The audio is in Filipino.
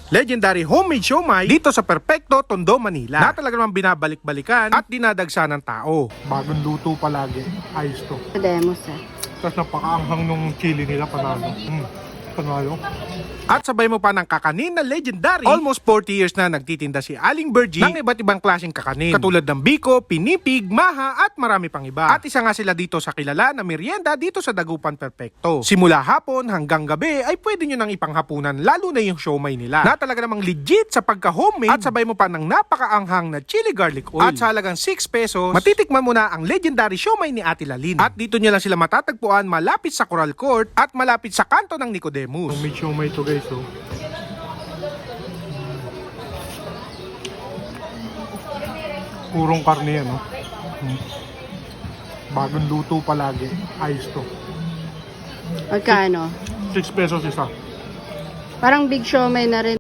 Legendary homemade siomai dito sa Perfecto, Tondo, Manila, na talaga naman binabalik-balikan at dinadagsa ng tao. Bagong luto palagi. Ayos to. Demos eh. Tapos napakaanghang nung chili nila, panalo. Panalo. At sabay mo pa ng kakanin na legendary. Almost 40 years na nagtitinda si Aling Bergie ng iba't ibang klaseng kakanin. Katulad ng biko, pinipig, maha at marami pang iba. At isa nga sila dito sa kilala na merienda dito sa Dagupan Perfecto. Simula hapon hanggang gabi ay pwede nyo nang ipanghapunan, lalo na yung siomai nila, na talaga namang legit sa pagka-homemade. At sabay mo pa ng napakaanghang na chili garlic oil. At sa halagang 6 pesos, matitikman mo na ang legendary siomai ni Ate Lalin. At dito nyo lang sila matatagpuan malapit sa Coral Court at malapit sa kanto ng Nicodemus. May siomai to guys, oh. Purong karne yan, oh. Bagong luto palagi. Ayos to. Magkano? 6 pesos isa. Parang big siomai na rin.